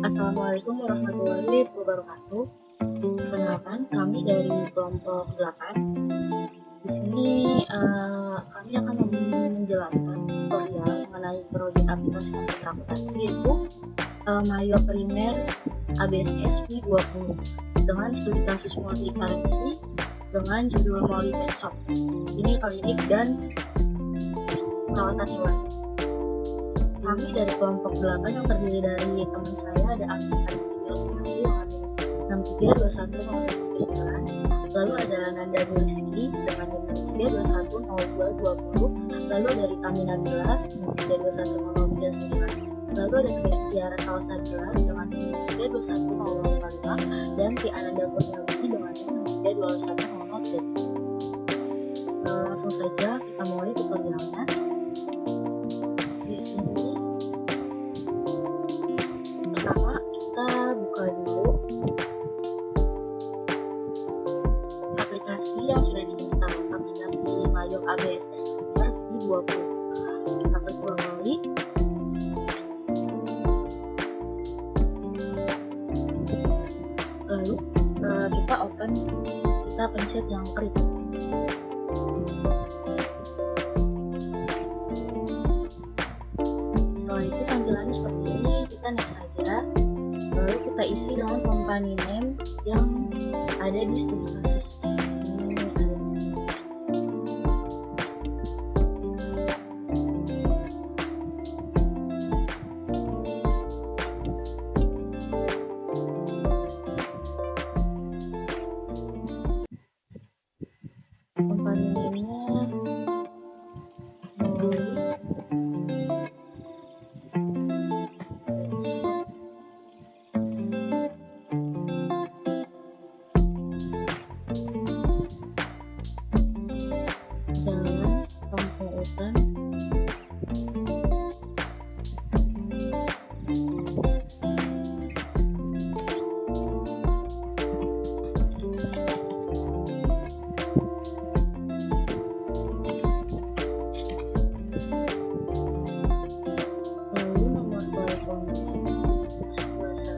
Assalamualaikum warahmatullahi wabarakatuh. Perkenalkan, kami dari kelompok 8. Di sini kami akan menjelaskan tutorial mengenai proyek aplikasi komputer akuntansi yaitu Mayo Primer ABSS V20 dengan studi kasus multi currency dengan judul Molly Pensop. Ini klinik dan perawatan hewan. Kami dari kelompok 8 yang terdiri dari teman saya ada Aktivitas Studio yang ada 63210179, lalu ada Nanda Nuliski dengan nomor 3210220, lalu ada Rita Minabila 3210039, lalu ada Tiara Salsabila dengan nomor 321055 dan Ti Ananda Kurniawati dengan nomor 321003. Langsung saja kita mulai tutorialnya. Di sini pertama kita buka dulu aplikasi yang sudah diinstal, aplikasi Mayo ABSS V20. Kita klik dua kali. Lalu kita open, kita pencet yang klik. Setelah itu tampilannya seperti ini, kita next saja. Lalu kita isi dengan company name yang ada di studi kasus. Company name-nya Jalan Kampung Utan lalu nomor teleponnya 021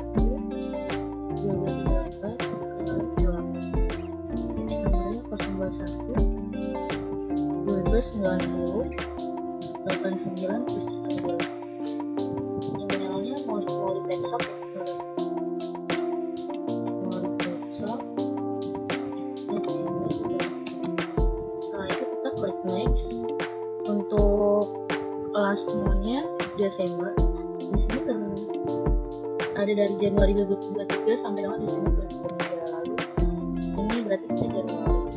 emailnya Molly Pensop. Setelah itu kita klik next. Untuk last month-nya Desember, di sini ada dari Januari 2023 sampai dengan Desember 2023. Lalu ini berarti kita Januari,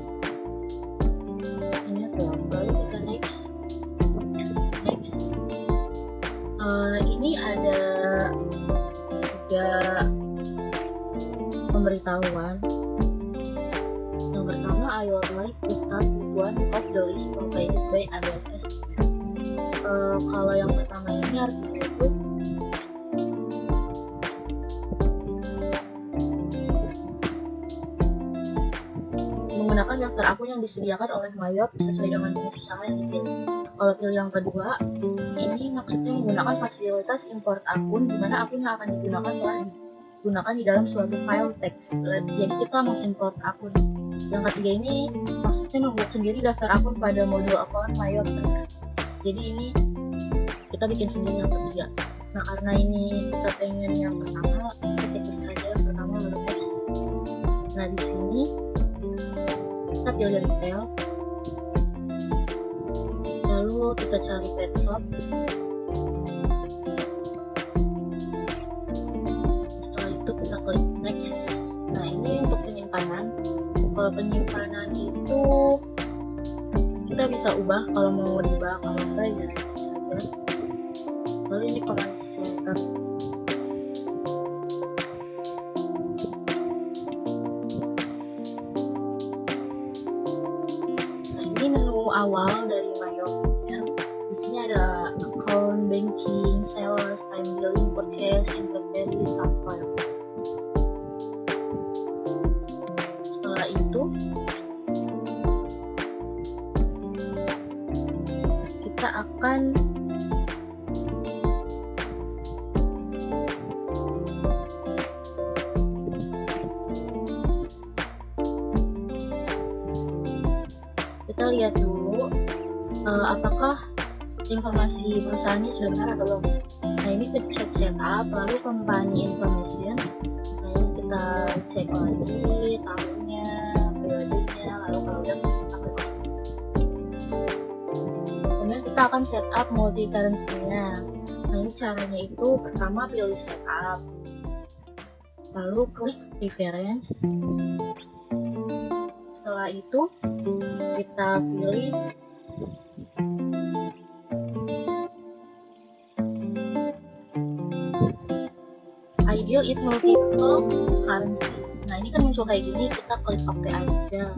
ini telah. Lalu kita next. Ini ada 3 pemberitahuan. Yang pertama, I would like to start with one of the list provided by ABSS. Kalau yang pertama ini artinya itu menggunakan daftar akun yang disediakan oleh Mayo sesuai dengan jenis usaha yang dipilih. Kalau pilih yang kedua, ini maksudnya menggunakan fasilitas import akun, di mana akun yang akan digunakan telah digunakan di dalam suatu file teks. Jadi kita mengimport akun. Yang ketiga ini maksudnya membuat sendiri daftar akun pada modul account Mayo. Jadi ini kita bikin sendiri yang ketiga. Nah, karena ini kita pengen yang pertama, kita cek saja yang pertama lalu next. Nah, di sini kita pilih retail. Lalu kita cari pet shop. Setelah itu kita klik next. Nah, ini untuk penyimpanan. Kalau penyimpanan itu kita bisa ubah kalau mau diubah, kalau enggak ya saja. Lalu ini command center. Nah, ini menu awal dari Mayo. Di sini ada account, banking, sales, time billing, purchase, inventory, transfer. Setelah itu kita akan kita lihat dulu apakah informasi perusahaannya sudah benar atau belum. Nah ini kita cek setup, lalu company information. Nah ini kita cek lagi tahunnya, periodenya, lalu kalau udah kita klik. Kemudian kita akan setup multi currency-nya. Nah ini caranya itu pertama pilih setup, lalu klik preference. Setelah itu kita pilih ideal if multiple currency. Nah ini kan muncul kayak gini, kita klik OK aja.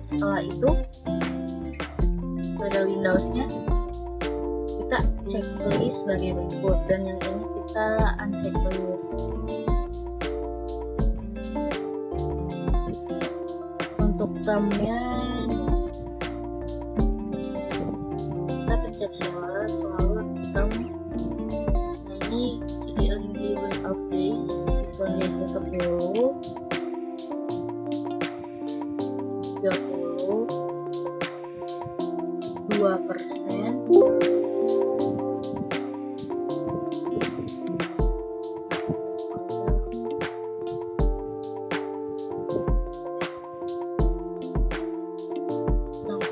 Setelah itu pada Windows-nya kita checklist sebagai berikut, dan yang ini kita unchecklist. Untuk termnya kita pencet sales, lalu term. Nah ini given of days, diskon daysnya 10, 30, 2%,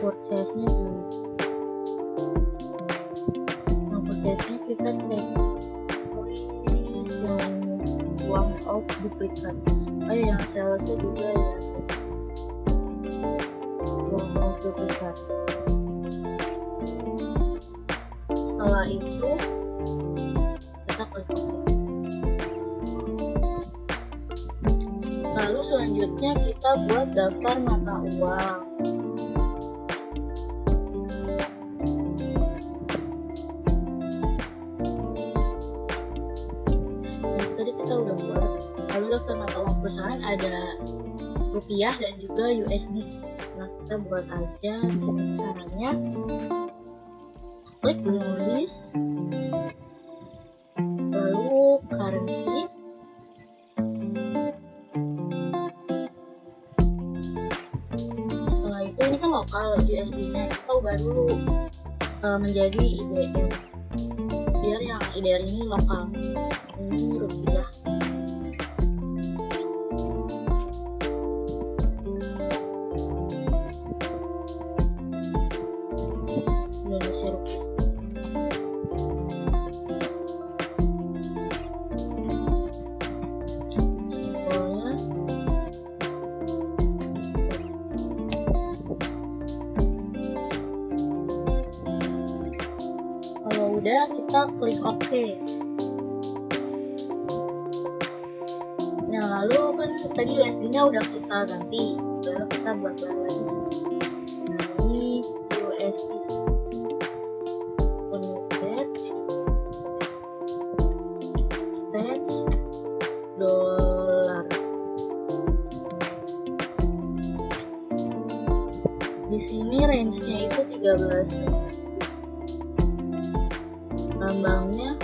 purchase-nya dulu. Nah, purchase-nya kita cek tulis yang one of duplicate. Oh ya, yang sales-nya juga ya. One of duplicate. Setelah itu kita klik OK. Lalu selanjutnya kita buat daftar mata uang. Tadi kita udah buat. Lalu daftar mata uang perusahaan ada rupiah dan juga USD. Nah kita buat aja. Caranya klik menulis, lalu currency, setelah itu ini kan lokal USD-nya, kita ubah dulu menjadi IDR, biar yang IDR ini lokal. Ini rupiah. Indonesia rupiah. Simbolnya kalau udah kita klik OK. Nah lalu kan tadi USD-nya udah kita ganti, lalu kita buat baru lagi. Nah ini USD convert stage dolar. Di sini range-nya itu 13. Lambangnya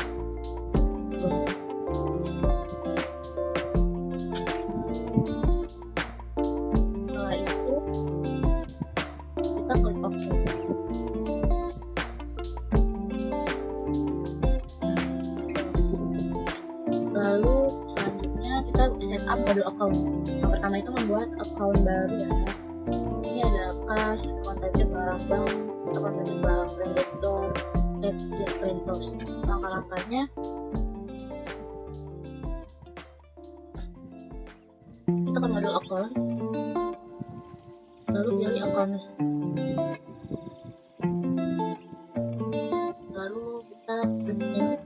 setelah itu kita klik OK. Lalu selanjutnya kita setup model account. Yang pertama itu membuat account baru ya. Ini ada kas, kontaknya barang bank, kontaknya barang branded door, vendors. Langkah-langkahnya kita ke model account, lalu pilih accounts, lalu kita print.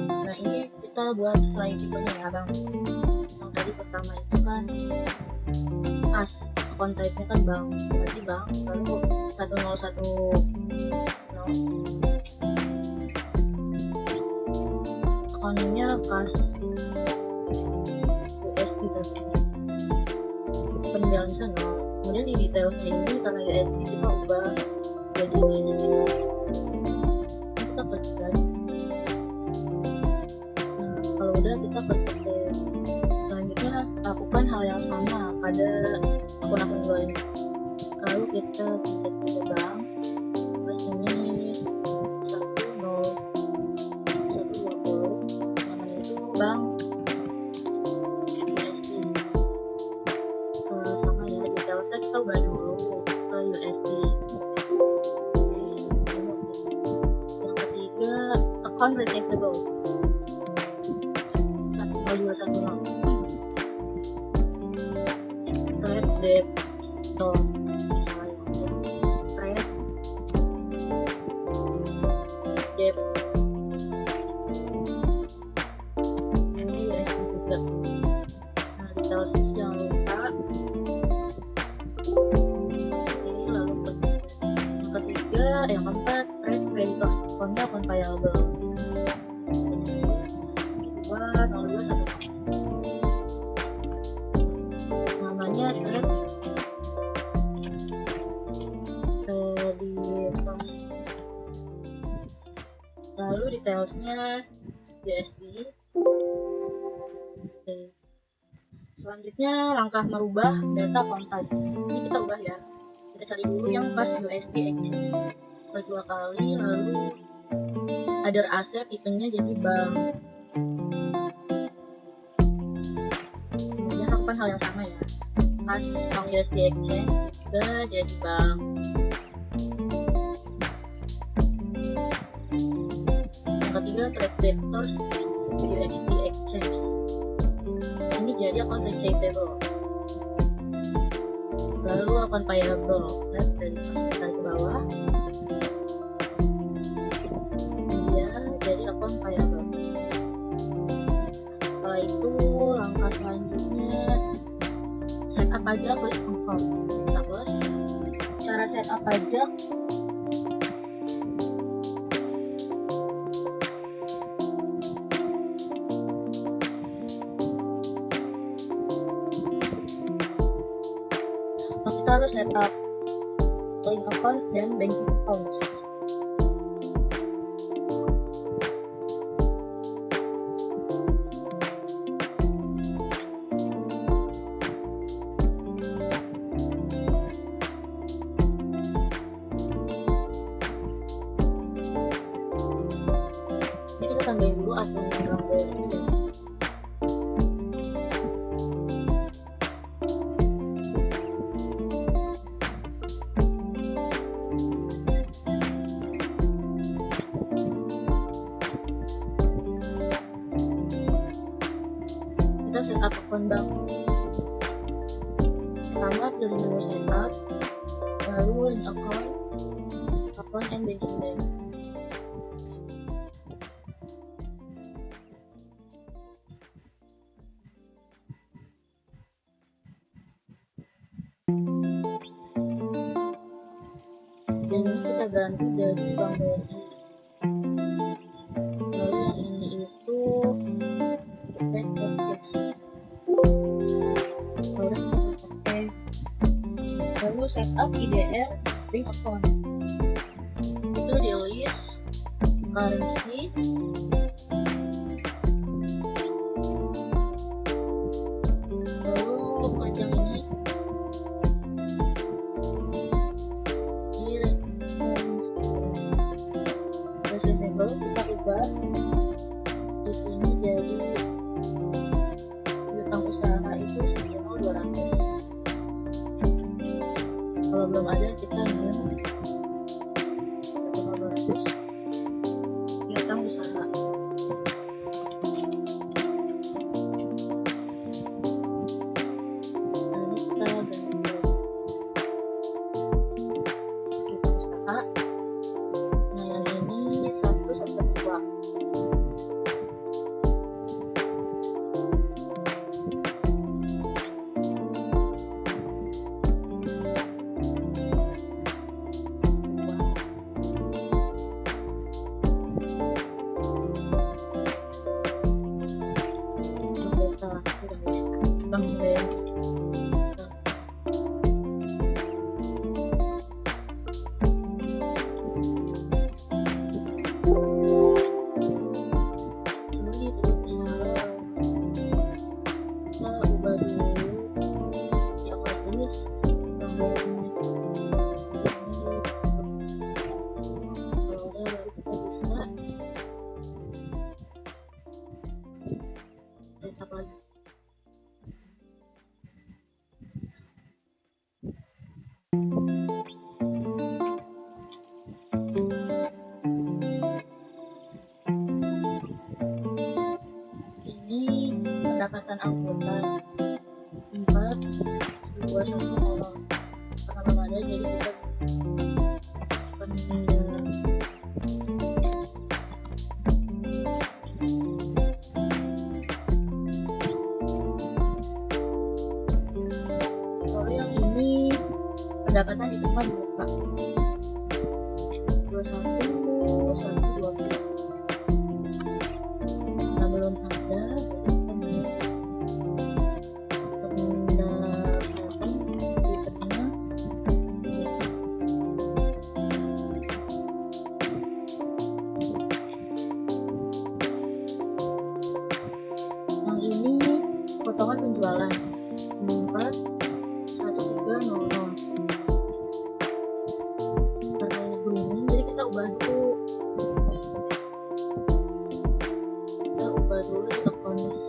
Nah ini kita buat sesuai tipenya ya bang. Yang tadi pertama itu kan kas, account type-nya kan bank, berarti bank, lalu 1010 akunnya kas USD tadi, penbalansan nol. Kemudian di detailsnya ini karena USD kita ubah jadi USD. Kita klik. Nah kalau udah kita klik. Selanjutnya lakukan hal yang sama pada akun-akun dua ini. Lalu kita pencet ke bank, terus ini 10 120, namanya itu bank USD. Sama ya, detailsnya kita ubah dulu ke USD. Yang ketiga, account receivable 10210, trade debt stock, misalnya trade debt ini USD juga. Nah, detailsnya jangan lupa. Yang keempat, trade creditors, akunnya akun payable. Kedua, 0210, namanya trade creditors. Lalu detailsnya USD. Oke. Selanjutnya langkah merubah data account type. Ini kita ubah ya. Kita cari dulu yang pas USD exchange. Dua kali, lalu other asset itunya jadi bank. Kemudian lakukan hal yang sama ya, pas bank USD exchange juga jadi bank. Yang ketiga, trade debtors USD exchange, ini jadi account receivable. Lalu account payable, lihat dari ke bawah, jadi akun payable. Setelah itu langkah selanjutnya setup pajak, klik confirm. Kita close. Cara setup pajak kita harus setup link account dan banking accounts. Tambahin dulu akun bank BRI. Kita setup akun bank. Pertama pilih menu setup, lalu link account and banking bank. Dan ini kita ganti dari bank BRI. Lalu yang ini itu back cash. Lalu setup IDR link account. Itu di list currency. Lalu klik yang ini. Receivable kita ubah di sini jadi piutang usaha itu minimal 200. Kalau belum ada kita new 200 piutang usaha. Nah, ini kita ganti piutang usaha. Nah, yang ini 1/2. Sebelum itu usaha kita ubah dulu pendapatan anggota 4 2 1 0 karena belum ada jadi kita penilaian. Kalau yang ini pendapatan diterima di muka 21 1 20 karena belum ada potongan penjualan 4 1 3 0 0 karena ini booming jadi kita ubah dulu untuk kondis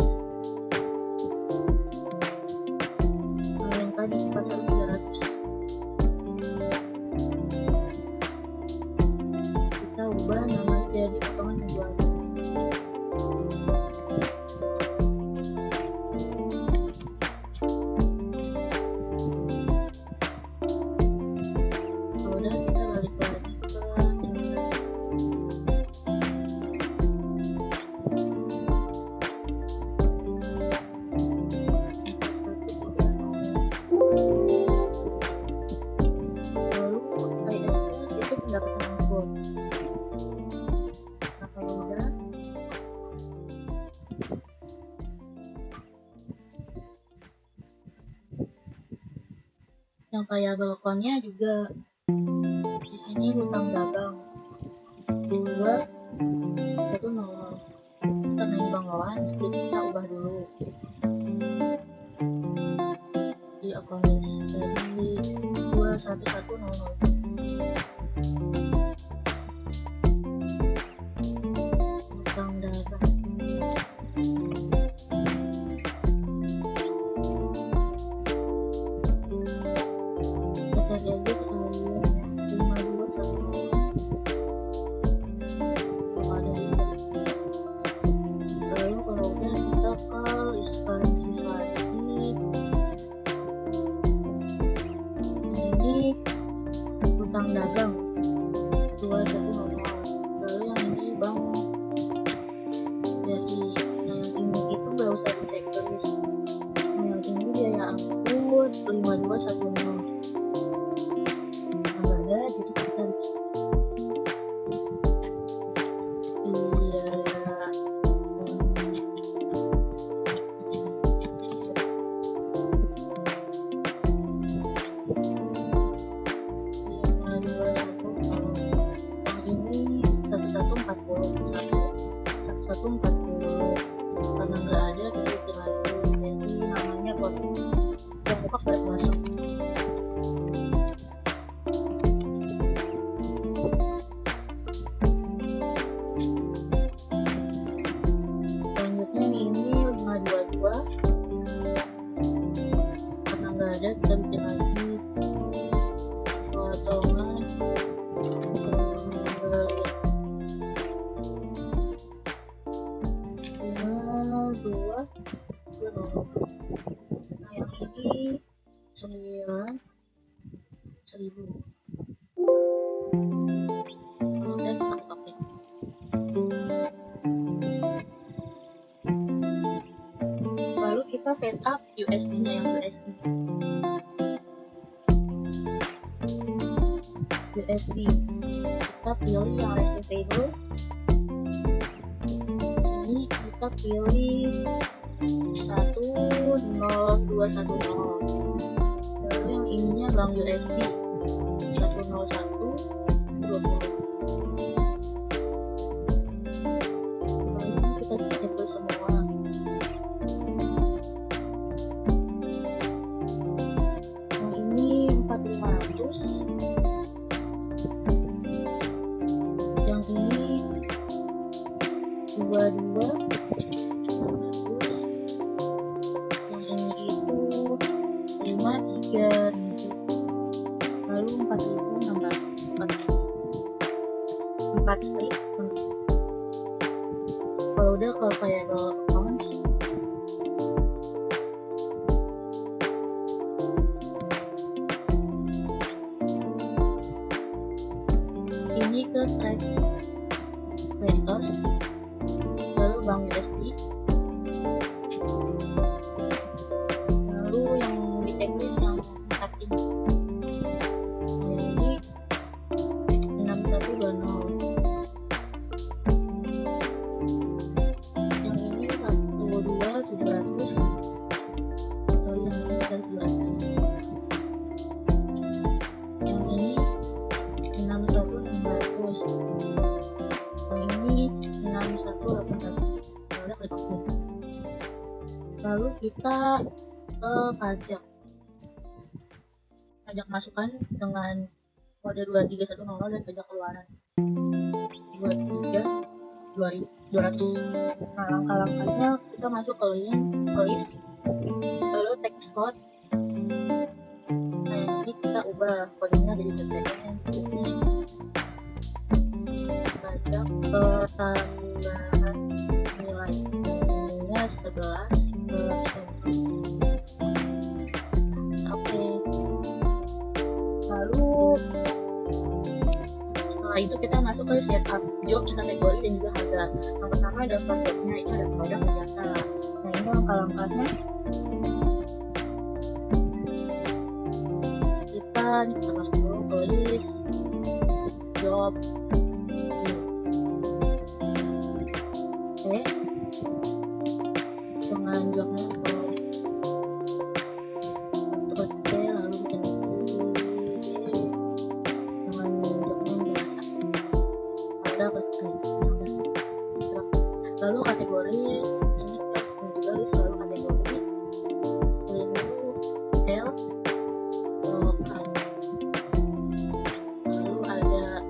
yang tadi 41.300 kita ubah namanya jadi potongan penjualan. Pendapatan angkut. Nah kalau udah yang variabel account-nya juga di sini hutang dagang 2 1 0 0 karena ini bank loan jadi kita ubah dulu di account list dari 21100 hutang dagang kita cari aja sekalian 5210 ada lalu kalau udah kita ke list currency lagi ini hutang dagang 210 lalu yang ini bank dari yang ini itu gak usah dicek terus yang ini biaya angkut 5210 ada jadi kita karena nggak ada kita lagi jadi namanya buat yang buka balik masuk. Selanjutnya ini 522 karena nggak ada kita bikin lagi potongan nah yang ini 9.000 udah kita pakai lalu kita setup USD nya yang USD kita pilih yang receivable ini kita pilih 10210 lalu yang ininya bank USD 10120 lalu kita cek semua yang ini 4500 yang ini 22 lalu 4 strip. Kalau udah ke variable accounts lalu bank USD, lalu yang di checklist yang 4 ini, jadi 6120, yang ini 12700, lalu yang ini 1700, yang ini 61600, yang ini 6181. Lalu klik OK. Lalu kita ke pajak masukan dengan kode 23100 dan pajak keluaran 23.200. Nah, langkah-langkahnya kita masuk ke list, lalu text code. Nah, ini kita ubah kodenya jadi PPN pajak tambahan nilainya 11%. Oke. Lalu setelah itu kita masuk ke setup jobs, kategori, dan juga harga. Yang pertama daftar jobnya, itu ada produk dan jasa. Nah, ini langkah-langkahnya. Kita masuk dulu ke list job. Oke, dengan jobnya oke, lalu bikin dengan jobnya biasa ada klik. Lalu kategori ini teks dan juga list, lalu kategori ini L, lokal, lalu ada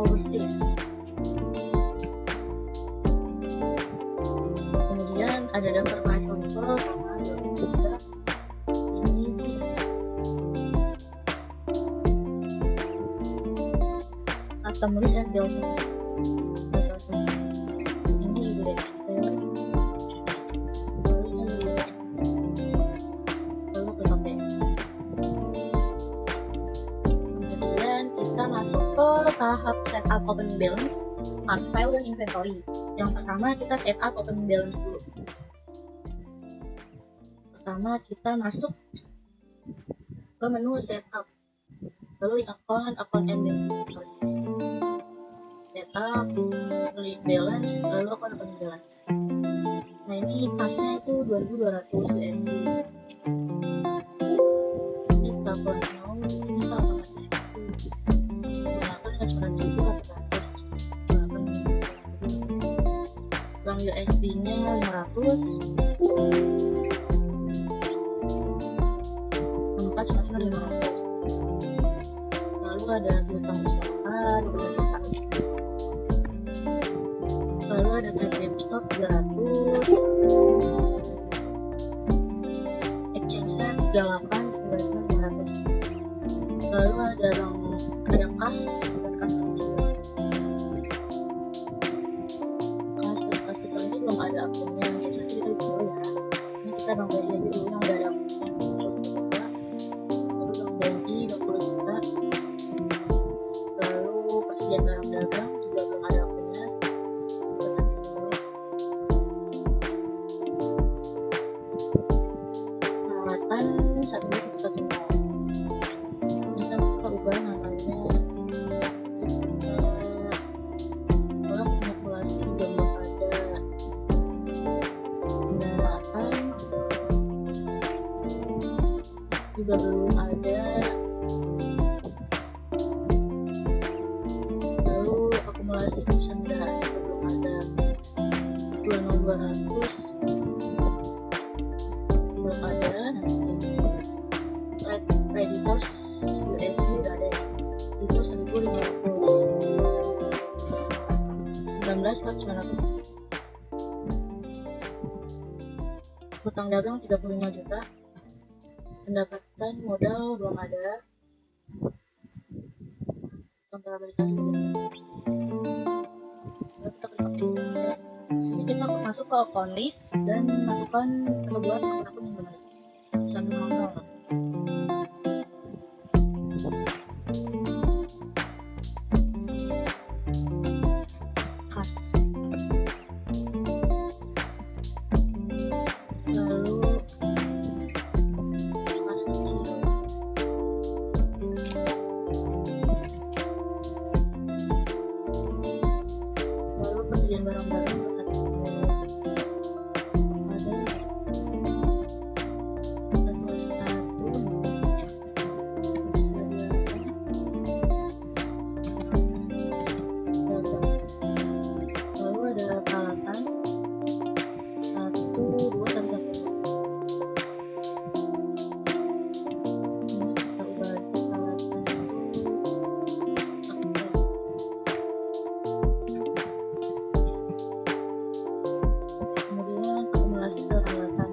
overseas, kemudian ada daftar price level sama juga ini custom list and building. Ini juga lalu klik OK. Kemudian kita masuk ke tahap setup opening balance, cart file, dan inventory. Yang pertama kita setup opening balance dulu. Pertama kita masuk ke menu setup, lalu account ending, setup, klik balance, lalu account opening balance. Nah, ini kasnya itu 2200 USD. Ini kita buat mau, ini kita otomatis gunakan restoran itu 400, bank USD nya 500, tempat masih 500. Lalu ada piutang usaha 2 juta, lalu ada trade stock 300, exchange rate 38, 900. Lalu ada kas dan kas kecil. Kas dan kas kecil ini belum ada akunnya, jadi nanti kita dulu ya. Ini kita bank BRI aja dulu yang udah ada akunnya, 20 juta. Lalu bank BRI 20 juta. Lalu persediaan barang dagang juga belum ada akunnya. Peralatan 1.10. Kita ubah namanya. Kalau kalkulasi juga belum ada. Pendaratan juga belum ada. Lalu akumulasi senda juga belum ada. 20200 belum ada. Creditors USD udah ada, itu 1.500, 19.490. Hutang dagang 35 juta. Pendapatan modal belum ada. Kontabilitas juga. Lalu kita klik OK. Sini kita masuk ke account list dan masukkan buat akun yang benar sambil ngomong. bagian barang dagang ada lalu ada peralatan 1, 2, 3. Kemudian akumulasi peralatan.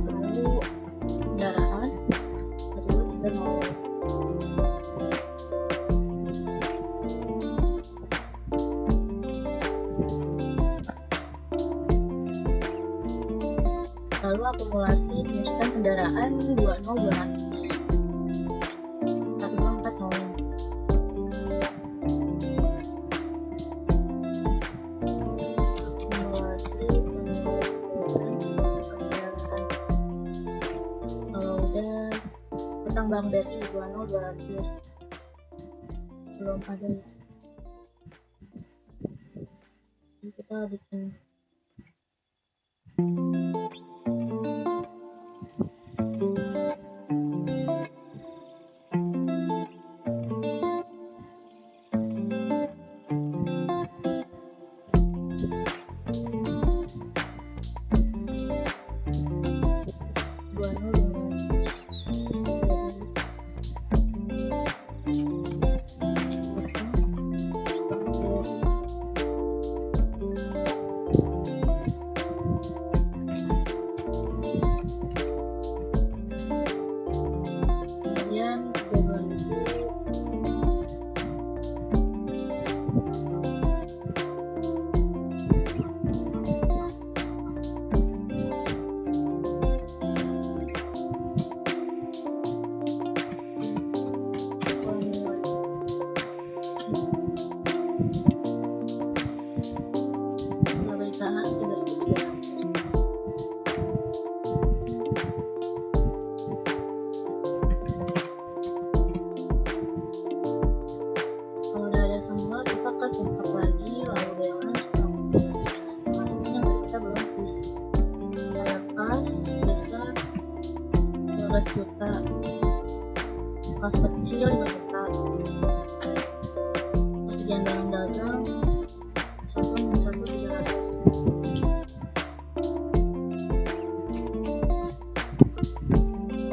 Lalu kendaraan 1, 2, 3, 0. Lalu akumulasi penyusutan kendaraan 20 200 124 akumulasi kendaraan. Kalau udah utang bank BRI 20 200 belum ada ya. Jadi kita bikin kemudian 2000 pemerintahan 3.300. Kalau udah ada semua kita ke setup lagi, lalu balance maksudnya kita belum isi. Ada kas besar 12 juta, kas kecil 5 juta, persediaan barang dagang 1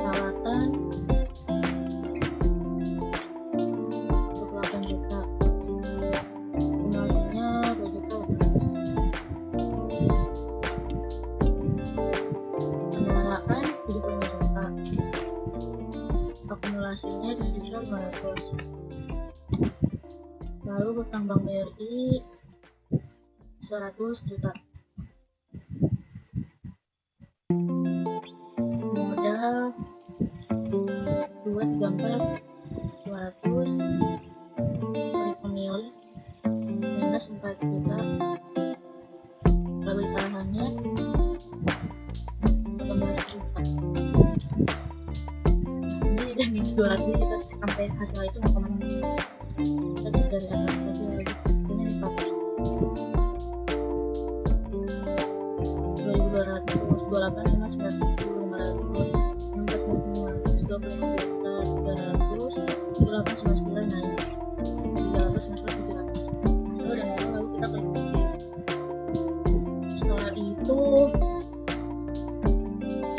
peralatan 28 juta, akumulasinya 2 juta. Kendaraan 75 juta, akumulasinya 7.500. Lalu hutang bank BRI 100 juta. Modal 2, 3, 4 200, beli pemilik minus 4 juta, lalu tahannya 18 juta. Jadi udah minus 200, jadi kita sampai hasil itu mau kemana? Kita cek dari atas lagi ini di 2.200, 28, 500, 500, 16, 25, 25 juta, 300, 28, 99 naik 300, 700. Hasil udah nol, lalu kita klik OK. Setelah itu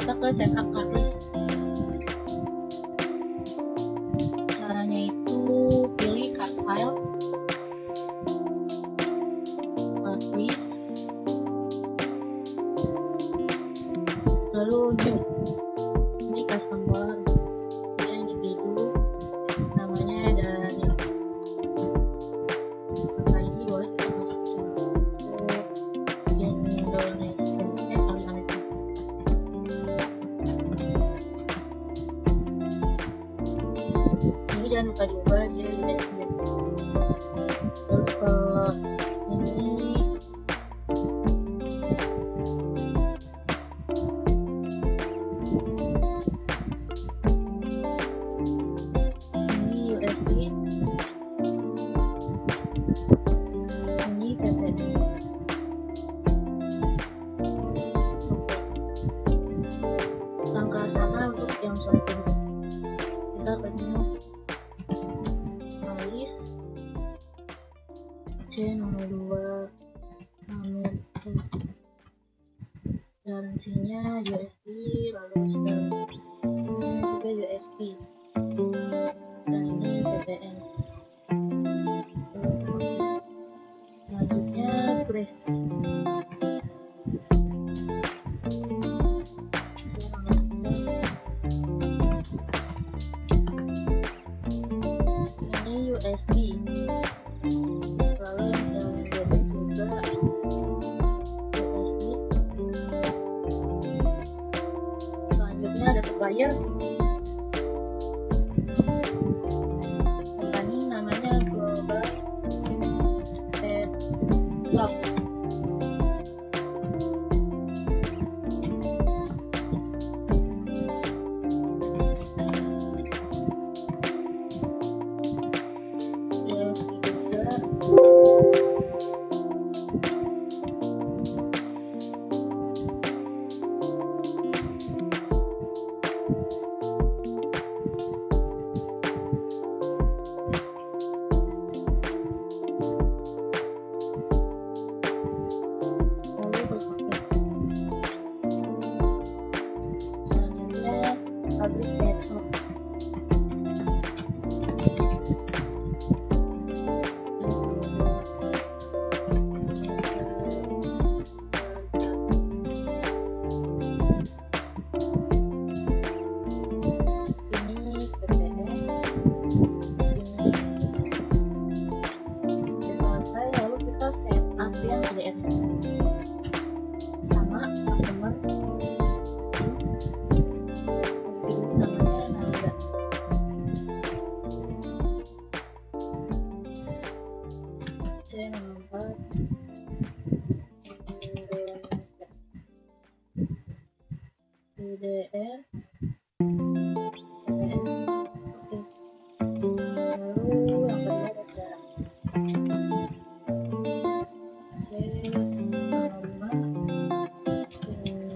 kita ke setup cartlist. Caranya itu pilih cart file, cartlist, lalu new, ini customer, ini individu, namanya Daniel. Maka ini boleh kita masuk ke sini. Indonesia, ini jangan lupa diubah dia di desktop. Lalu ke ini sorry kita ketemu alis C02 Amerika, currency-nya USD, lalu juga USD, dan ini PPN. Selanjutnya Grace. Ini USD. Lalu yang saya lihat juga USD. Selanjutnya ada supplier. Company namanya Global Pet Shop. Publish Exxon. Ini PPN. Ini udah selesai, lalu kita setup yang PDF sama customer. UDR oke. Lalu yang kedua ada C5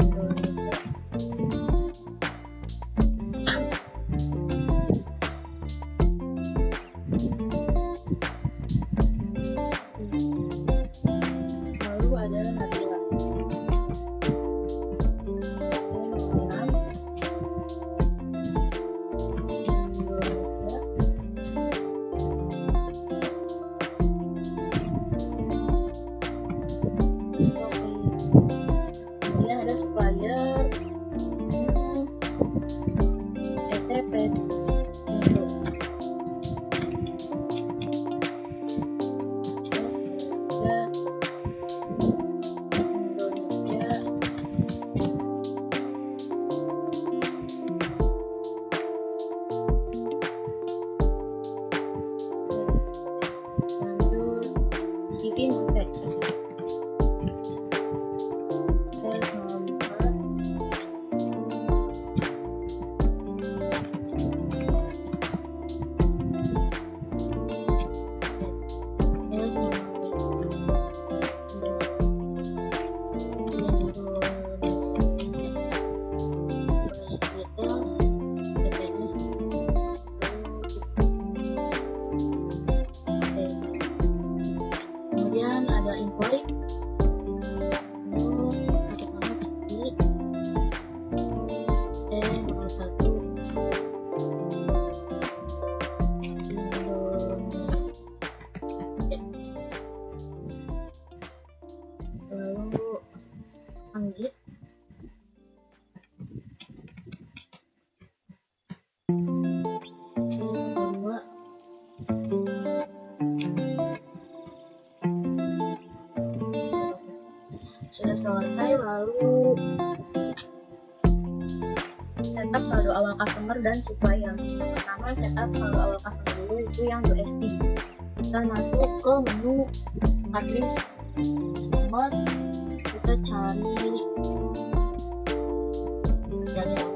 Indonesia. Lalu ada Nabila. Kemudian ada supplier ETPEX Indo. Terus Indonesia. Lanjut shipping tax. Kemudian ada invoice. Lalu Anggit. Sudah selesai, lalu setup saldo awal customer dan supplier. Yang pertama setup saldo awal customer dulu, itu yang USD. Kita masuk ke menu publish customer, kita cari Daniel.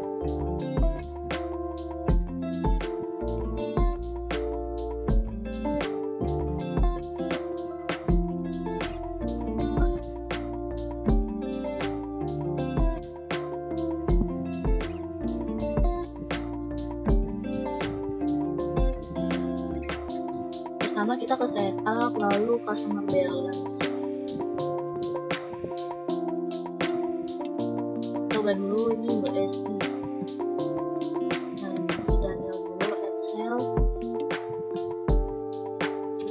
Pertama kita ke setup, lalu customer balance. Coba dulu ini USD. Nah, ini Daniel dulu Excel.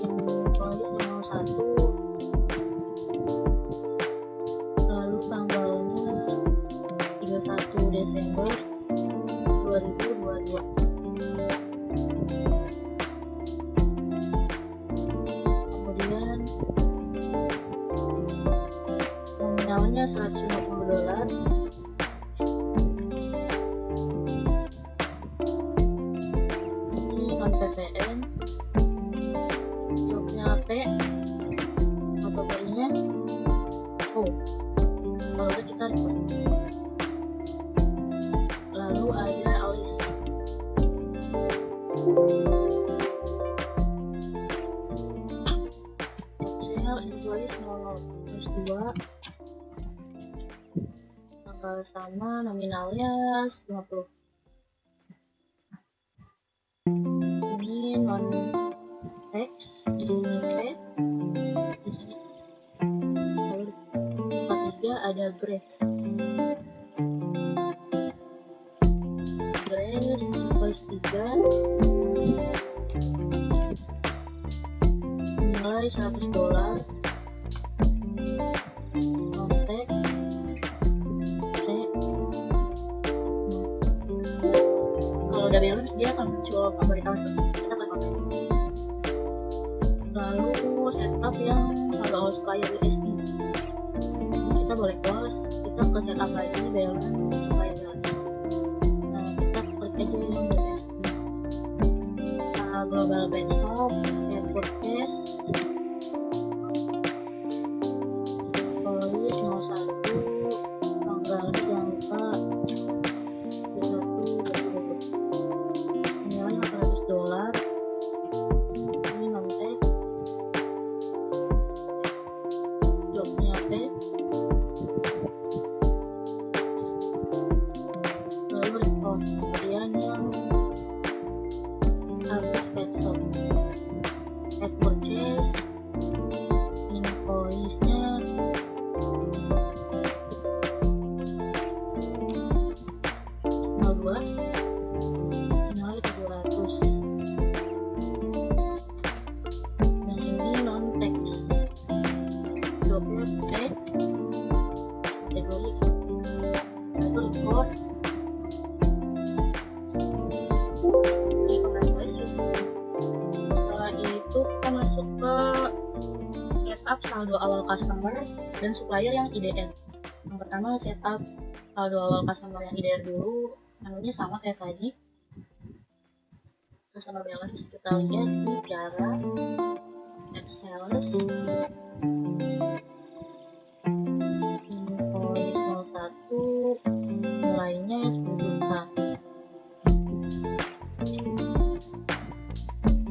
Invoice nomor 1. Lalu tanggalnya 31 Desember 2022. Kemudian nominalnya $150. Ini non PPN. Jobnya P. Kategorinya O. Kalau kita record. Lalu ada Alice. Excel invoice 002. Tanggal sama, nominalnya 50. Ini non text, di sini P, di sini. Lalu ketiga ada Grace. Grace invoice 3. Nilai $100. Kontak T. Kalau udah balance dia akan muncul pemberitahuan seperti kita klik oke. Lalu setup yang saldo all supplier USD. Kita boleh close, kita ke setup lagi balance supplier balance. Nah, kita klik aja yang USD. Global backstop, airport cash, polis 01, tanggalnya jangan lupa 31 nilai $800. Ini non-tag, jobnya P. Lalu record. Kemudian yang address pet shop, pet purchase, invoice-nya 02, nilai $700. Yang ini non text, jobnya P, kategori satu record. Ini congratulations. Setelah itu kita masuk ke setup saldo awal customer dan supplier yang IDR. Yang pertama setup saldo awal customer yang IDR dulu. Menunya sama kayak tadi. Customer balance kita lihat ini Tiara, Excel, invoice 01, nilainya 10 juta.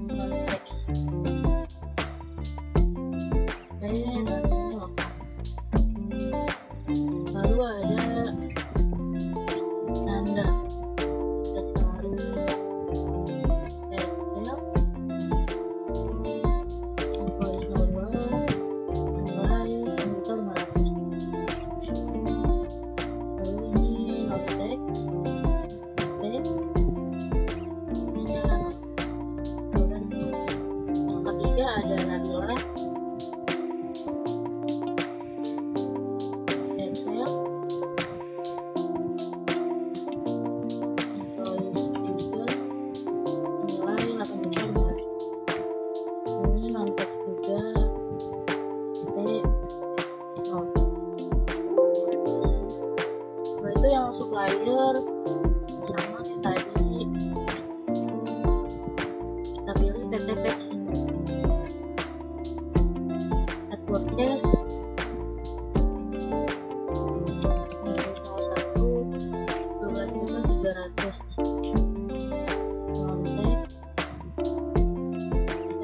Non-text. Lalu ada Nanda, kita cari Excel, invoice 02, nilai 1.500. Lalu ini non text, P, ini jalan. Yang ketiga ada Nabila, Excel, invoice 3, nilai 8.500. Ini non text juga, P, no. Nah, itu yang supplier sama kayak tadi. Kita pilih PT Patch ini. Network cash, invoice 01, 12.300. Non-tag, T,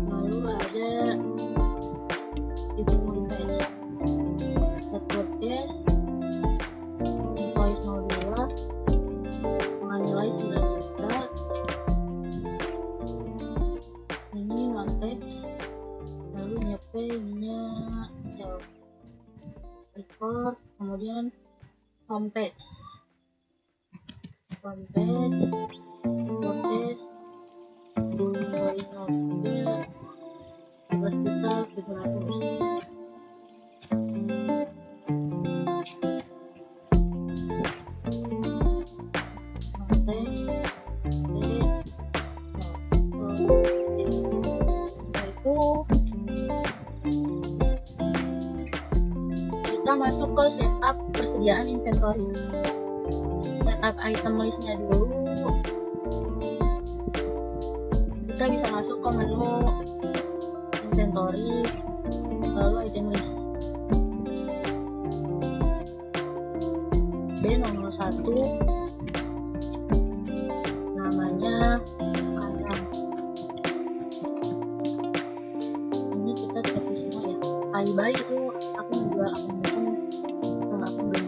lalu ada Ibu Montage, network cash, invoice 02, dengan nilai ininya record, kemudian homepage, WordPress, 12.700.000. Kita masuk ke setup persediaan inventory. Setup item listnya dulu. Kita bisa masuk ke menu inventory, lalu item list. B001 namanya ayam. Ini kita cek di sini ya. Alibay itu aku menjual akun beli.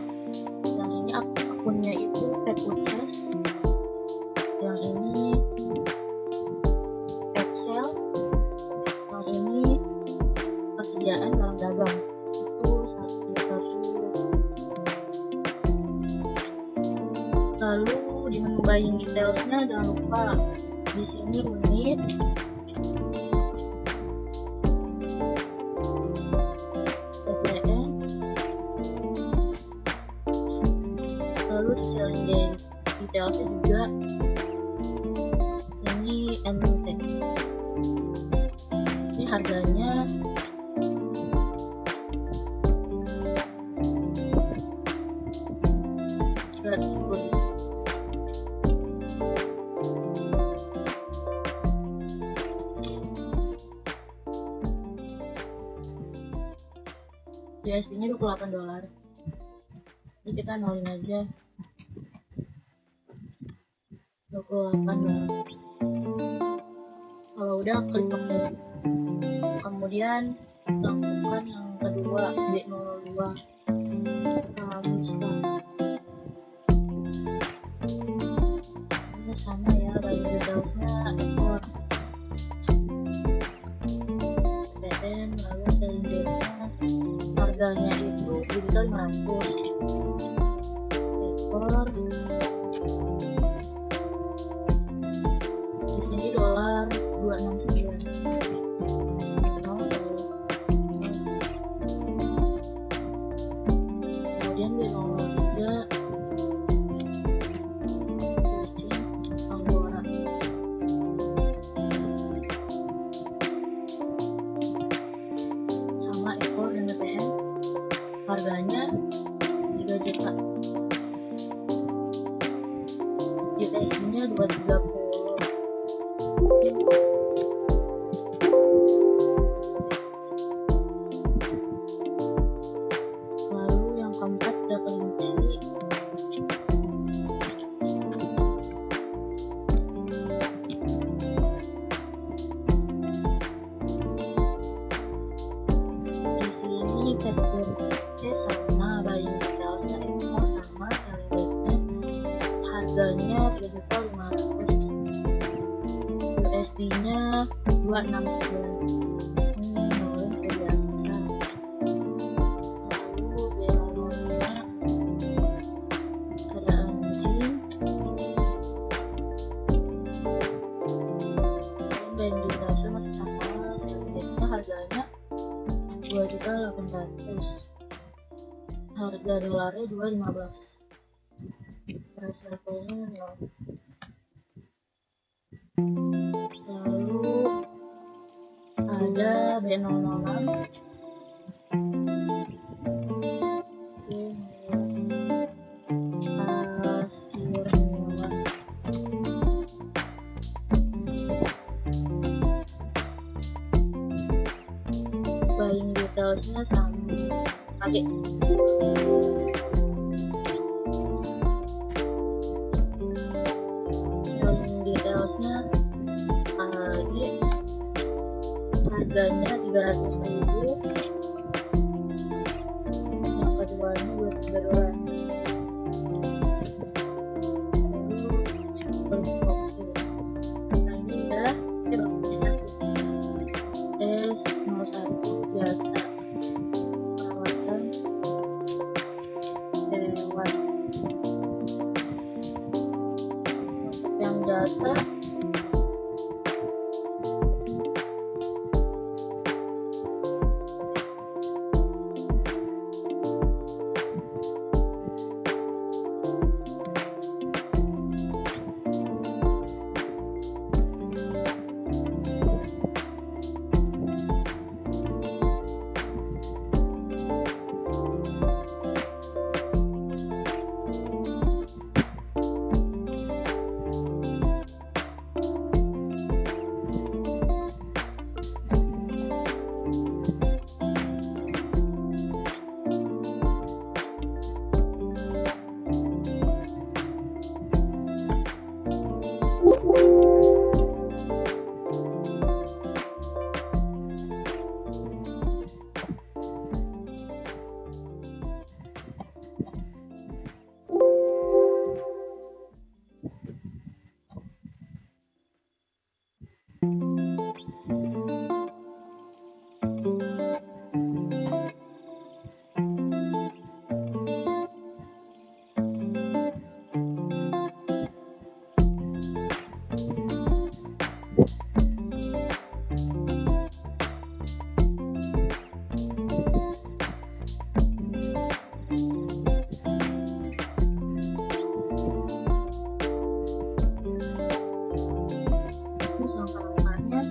Yang ini akunnya itu pet purchase. Yang ini pet sale. Yang ini persediaan barang dagang. Itu satu. Lalu di menu buying detailsnya jangan lupa di sini unit, PPN, lalu di selling detailsnya juga ini MT. Ini harganya Rp370.000. USD-nya $28. Ini kita nolin aja $28. Kalau udah klik OK. Kemudian lakukan yang kedua, B02 Ramista. Ini sama ya, buying detailsnya ekor PN, lalu selling detailsnya harganya itu digital 500, ekor di sini $269. Kemudian B03 kucing Anggora. Sama ekor dan BTN, harganya 3 juta. USD-nya 230. Lalu yang keempat ada kelinci. Di sini category sama, buying detailsnya ekor sama, selling detailsnya harganya 3.500.000. USD-nya 269. Nolin kayak biasa. Lalu B05 ada anjing. Buying detailsnya masih sama, selling detailsnya harganya 2.800.000. Harga dolarnya 2.15. Price levelnya 0. Lalu ada B006 kasir mewah. Buying detailsnya sama AG. Selling detailsnya AG, harganya 300.000. Yang keduanya $23. Nah ini udah S01 jasa perawatan hewan. Untuk yang jasa langkah-langkahnya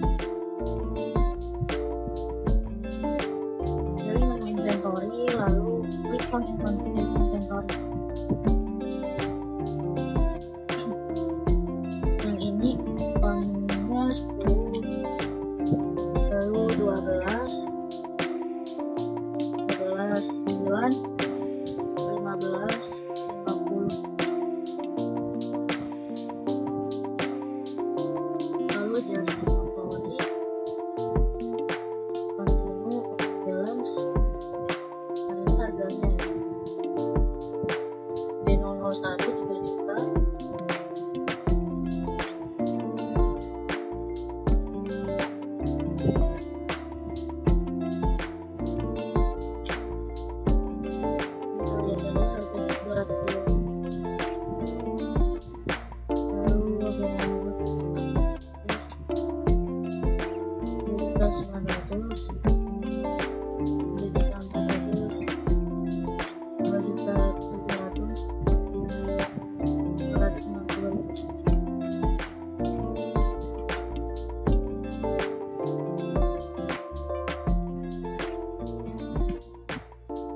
dari menu inventory, lalu klik on inventory. Yang ini uangnya 10, lalu 12, 9, 15, 50. Lalu jasa inventory, continue, balance, dan ini harganya ya. D001 3 juta. Kita lihat ada harga 200 lalu juta 900, 2 juta 400, 2 juta 700, 260.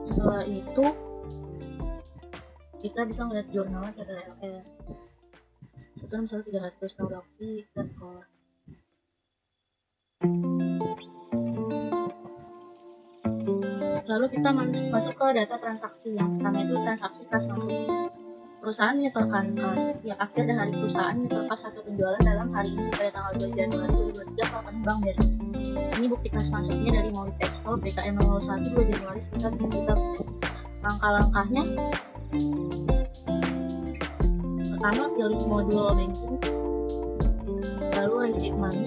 Setelah itu kita bisa melihat jurnalnya ada LR. Itu misalnya 300 transaksi dan core. Lalu kita masuk ke data transaksi. Yang pertama itu transaksi kas masuk. Perusahaan menyetorkan kas. Setiap akhir dari hari perusahaan menyetor kas hasil penjualan dalam hari ini pada tanggal 2 Januari 2023 ke rekening Bank BRI. Ini bukti kas masuknya dari Maulid Expo BKM 01 2 Januari sebesar 3 juta. Langkah-langkahnya, pertama pilih modul banking, lalu receipt money,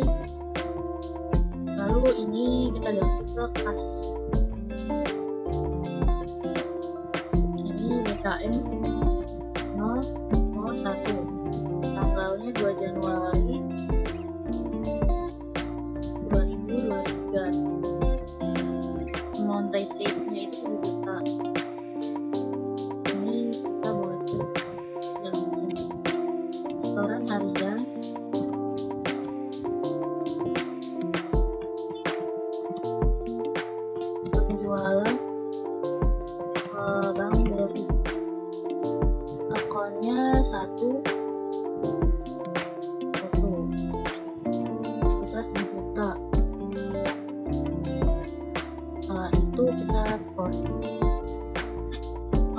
lalu ini kita ganti ke kas. Ini BKM 001, tanggalnya 2 Januari 2023. Amount receipt-nya itu 7 juta. Ini kita boleh klik yang ini. Setoran harian, penjualan Bank BRI. Akunnya 1 besar 2 juta. Setelah itu kita report.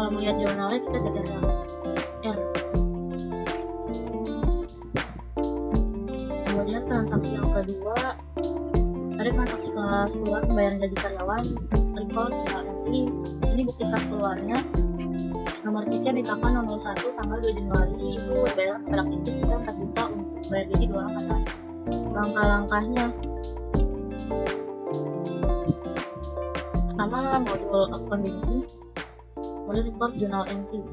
Kalau melihat jurnalnya kita tekan R. Kemudian transaksi yang kedua, ada transaksi kas keluar pembayaran gaji karyawan, record tinggal entry. Ini bukti kas keluarnya. Nomor kitnya misalkan 001 tanggal 2 Januari itu bayaran kepada aktivis bisa 4 juta untuk bayar gaji 2 orang karyawan. Langkah-langkahnya, pertama modul account banking, modul report journal entry.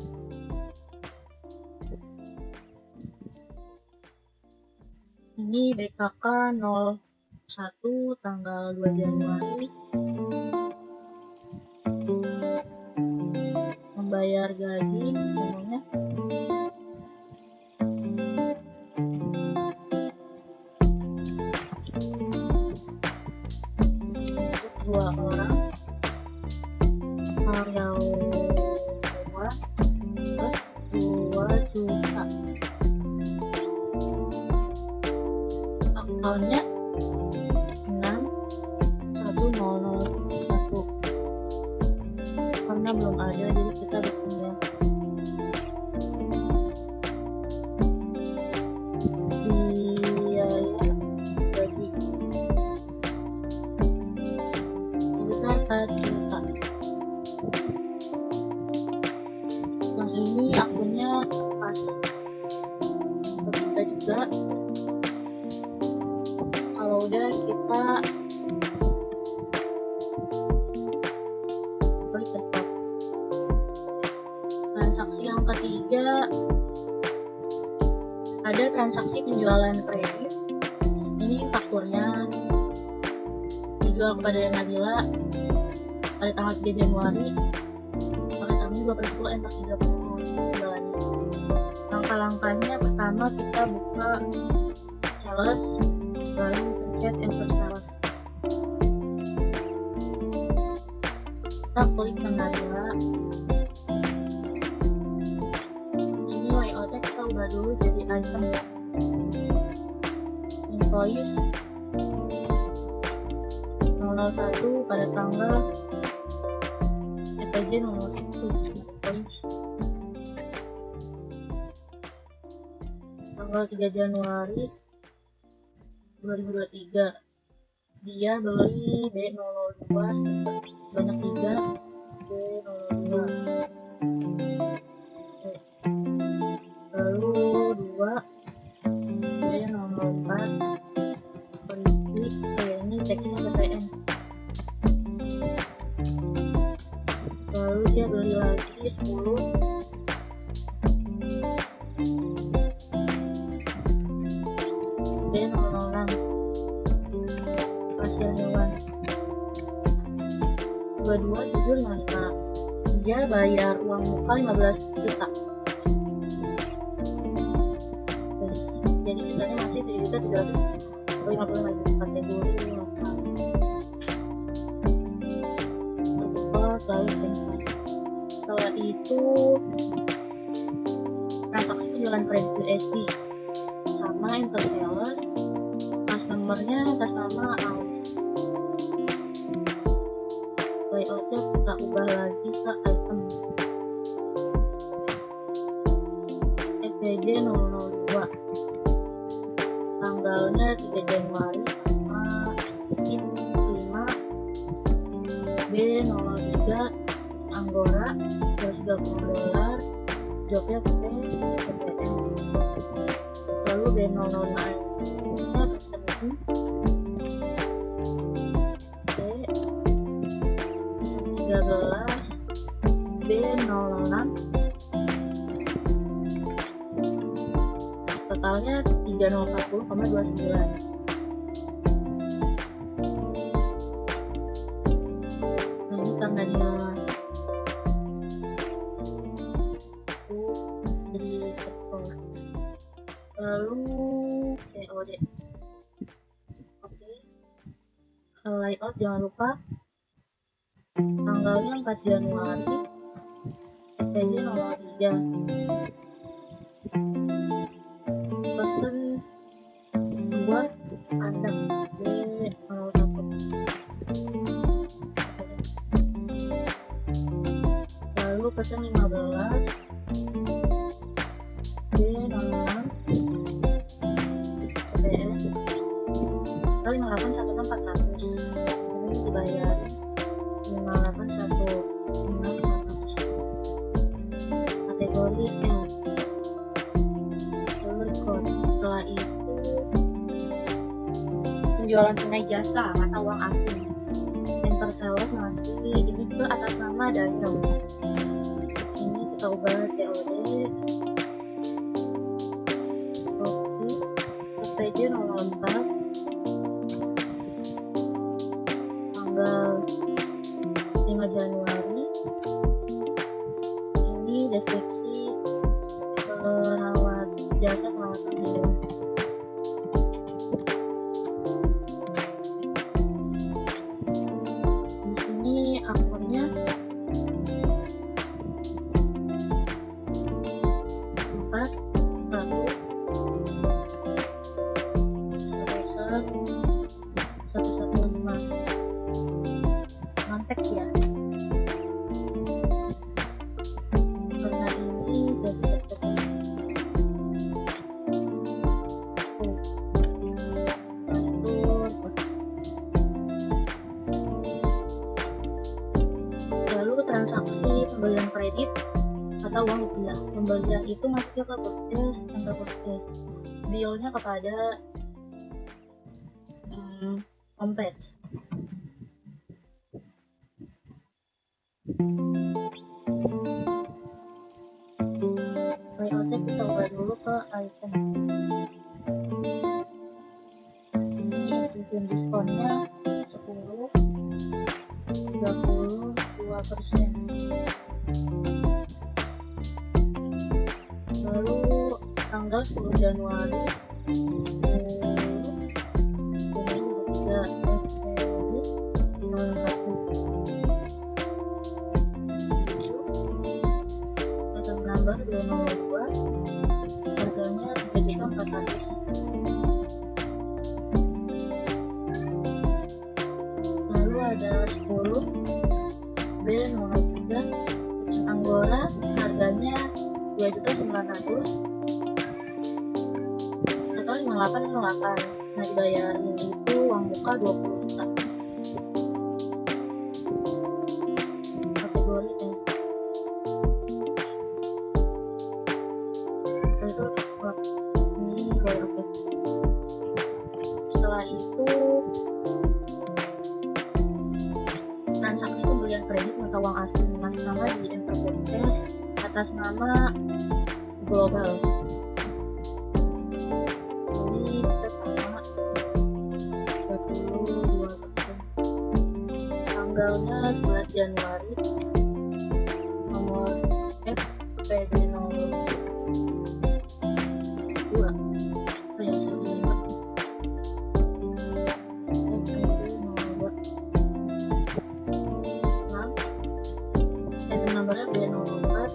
Ini BKK 01 tanggal 2 Januari, membayar gaji namanya untuk 2 orang karyawan 2 juta. Akunnya 61001 karena belum ada, jadi kita bikin ya. Biaya gaji sebesar 4 juta. Yang ini akunnya pas 4 juta juga. Kalau udah kita klik tetap. Transaksi yang ketiga ada transaksi penjualan kredit. Ini fakturnya dijual kepada Nadila pada tanggal 3 Januari pada tanggal 2/10 N/30 penjualannya. Langkah-langkahnya pertama kita buka sales, lalu pencet enter sales. Kita klik ke Nadila. Ini layoutnya kita ubah dulu jadi item ya. Invoice 001 pada tanggal EPJ 01 invoice tanggal 3 Januari 2023. Dia beli B02 sebanyak 3 B02, lalu 2 B04 ini teksnya PPN. Lalu dia beli lagi 10 B006 hasil hewan. 22 jujur nggak, dia bayar uang muka 15 juta. Terus, jadi sisanya masih 7.355.000 kategori lokal. Lalu cancel. Setelah itu transaksi penjualan kredit USD sama enter sales, pas nomornya atas nama Alice. Layoutnya kita ubah lagi ke item EPJ 002, tanggalnya 3 Januari sama SIM 5 B03 Anggora $230, jobnya PPN. Lalu B006 nya Kristen B13 B06, totalnya 3040,29. Karena dia jadi sektor. Lalu COD. Oke. Layout jangan lupa tanggalnya 4 Januari EPJ 03. Pesen 2 kandang B01. Lalu pesen 15 B06 PPN kali 5816.400. Ini dibayar 5816.400. Kategori L. Lalu code. Setelah itu penjualan tunai jasa atau uang asing. Enter Persales masih, ini juga atas nama Daniel. Ini kita ubah COD. Oke, PJ 04 tanggal 5 Januari. Ini deskripsi perawat jasa perawatan hewan. Di sini akunnya 4 1 115 konteks ya. Karena ini jadi lalu transaksi pembelian kredit atau uang rupiah. Pembelian itu masuk ke purchase, enter purchase. Bill-nya kepada homepage. Layoutnya kita ubah dulu ke item. Ini ikutin diskonnya 10, 32%. Lalu tanggal 10 Januari 10 number 202, harganya 3.400.000. Lalu ada 10 B03 kucing Anggora, harganya 2.900.000, total 5808. Nah, dibayarin itu uang muka 20 juta. Kategori ini baru oke. Setelah itu transaksi pembelian kredit mata uang asing atas nama di enter purchase atas nama global. Ini kita sama 22%. Tanggalnya 11 Januari. Nomor FPD 02. Oh ya, saya ingat. FPD 02. Item numbernya B04,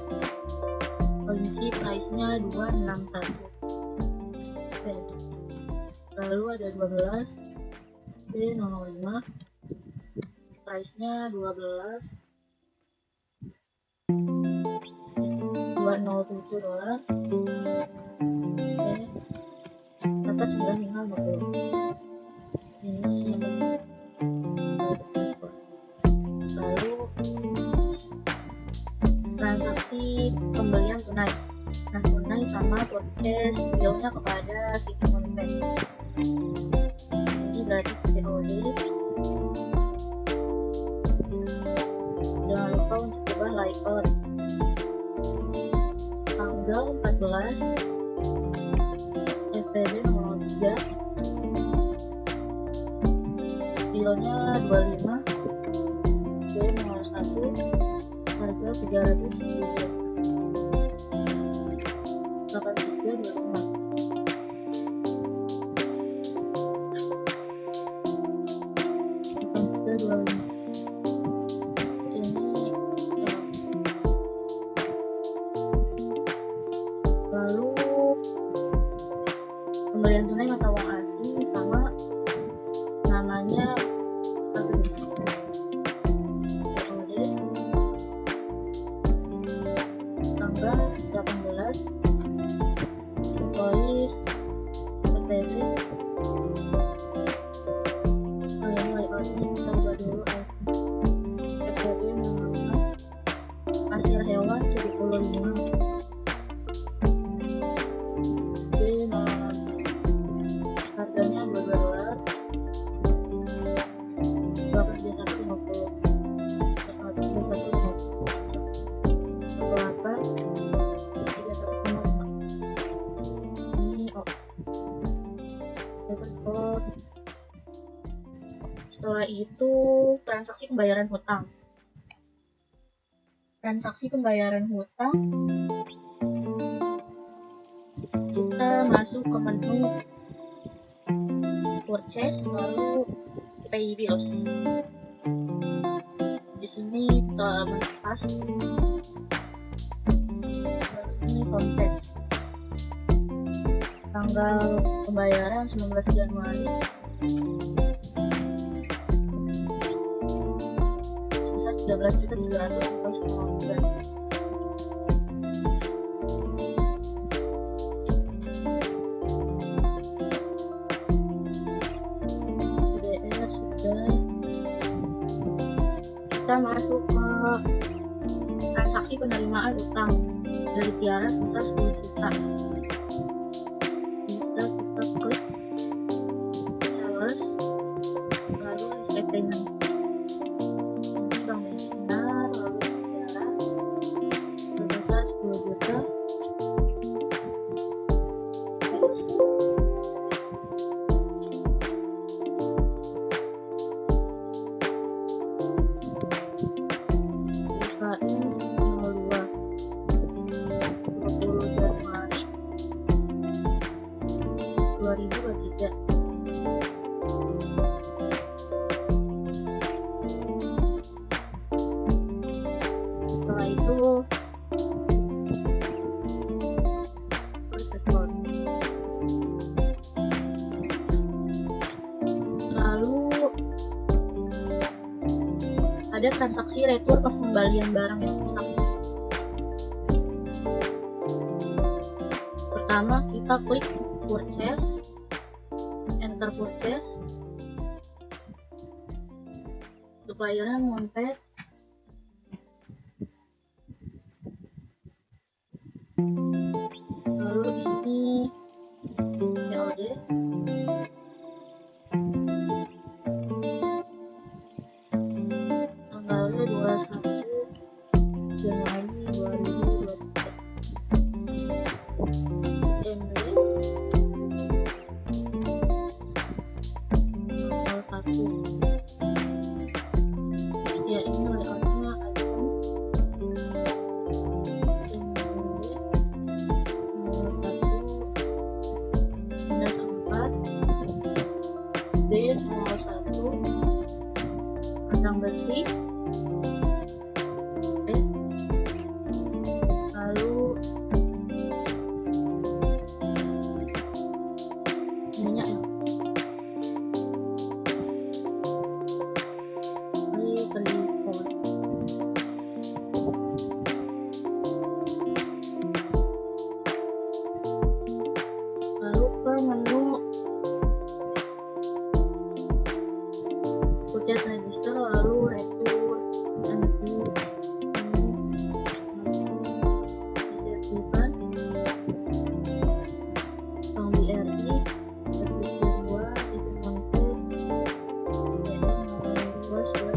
kunci price-nya 261. Oke. Lalu ada 12 B05, price-nya 12 $207. Oke, dapat 9 hingga 50. Ini lalu transaksi pembelian tunai. Nah, tunai sama purchase bill-nya kepada si konten. Ini berarti COD. Jangan lupa untuk ubah layout. Tanggal 14 FPD 03, bill-nya 25 B01, harga 300.000. 8325. Lalu pembelian tunai mata uang asing sama namanya Agus. COD tanggal 18 Februari transaksi pembayaran hutang. Transaksi pembayaran hutang, kita masuk ke menu purchase, lalu pay bills. Di sini kita menepas, lalu ini homepage. Tanggal pembayaran 19 Januari sebesar 13.700 atau setengah bulan. DDR sudah. Kita masuk ke transaksi penerimaan utang dari Tiara sebesar 10 juta. Bisa kita klik sellers, lalu receipt payment. Bank Sinar, lalu Tiara sebesar 10 juta. Terus UKM 02 20 Januari 2023. Setelah itu lalu ada transaksi retur pengembalian barang yang rusak. Pertama kita klik purchase, enter purchase, suppliernya Moonpet, lalu ini COD, tanggalnya 21 Januari 2023. MB tanggal 1. Ya ini layoutnya item MB tanggal 1 -4 D tanggal 1 kandang besi. Lalu minyak ya. Ini telepon. Lalu ke menu purchase register, lalu retur, MB, sertifikat, Bank BRI, servis kedua, sistem kontak, DM 12 klik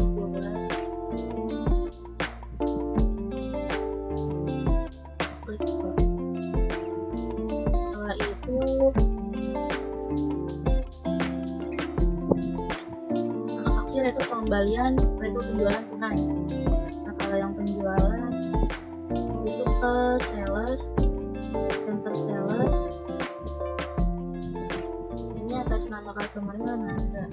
ke. Setelah itu transaksi retur pengembalian, retur penjualan tunai. Nah kalau yang penjualan itu ke sales, enter sales. Ini atas nama customer-nya Nanda.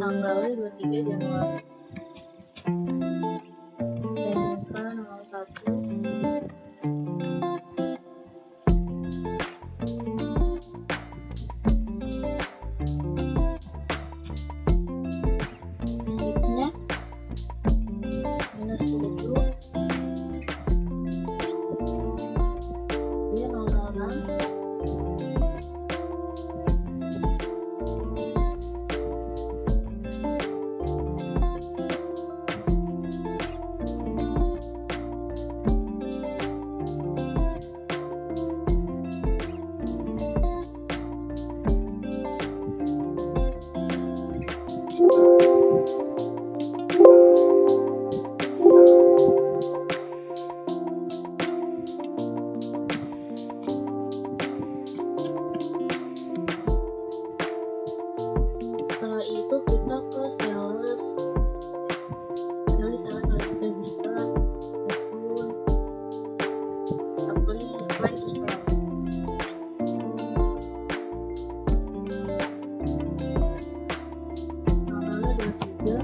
Tanggalnya 23 Januari. PNK 01. Sipnya minus 7. Dia 006. apply to sell. Tanggalnya 23.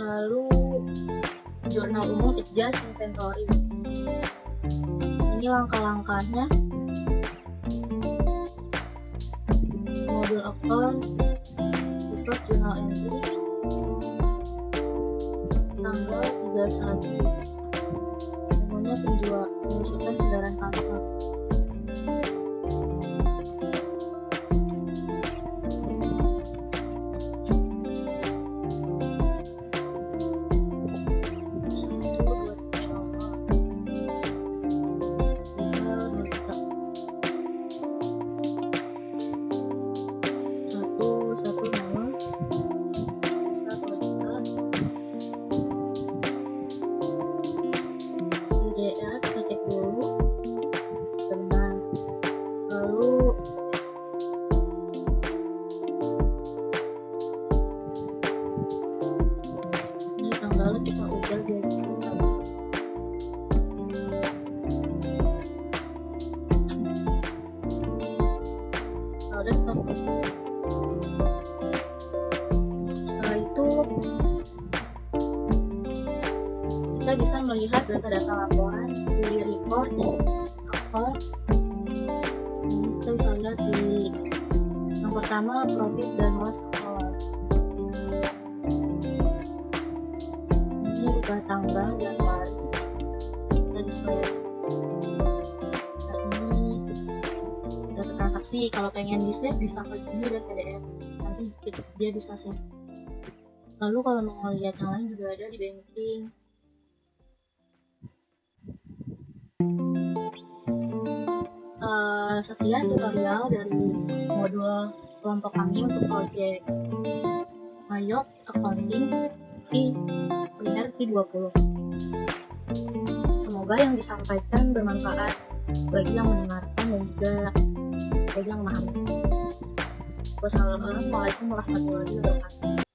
Lalu jurnal umum adjust inventory. Ini langkah-langkahnya. Modul account, report journal entry, tanggal 31. Namanya penjusutan kendaraan transport. Kita cek dulu benar. Lalu ini tanggalnya kita ubah jadi setelah itu kita bisa melihat data-data laporan di reports apa. Kita bisa lihat di yang pertama profit dan loss account. Ini ubah tanggal Januari, kita display. Nah, ini data transaksi. Kalau pengen di save bisa klik ini dan PDF, nanti dia bisa save. Lalu kalau mau lihat yang lain juga ada di banking. Sekian tutorial dari modul kelompok kami untuk project Mayop Accounting Primer P20. Semoga yang disampaikan bermanfaat bagi yang mendengarkan dan juga bagi yang memahami. Wassalamualaikum warahmatullahi wabarakatuh.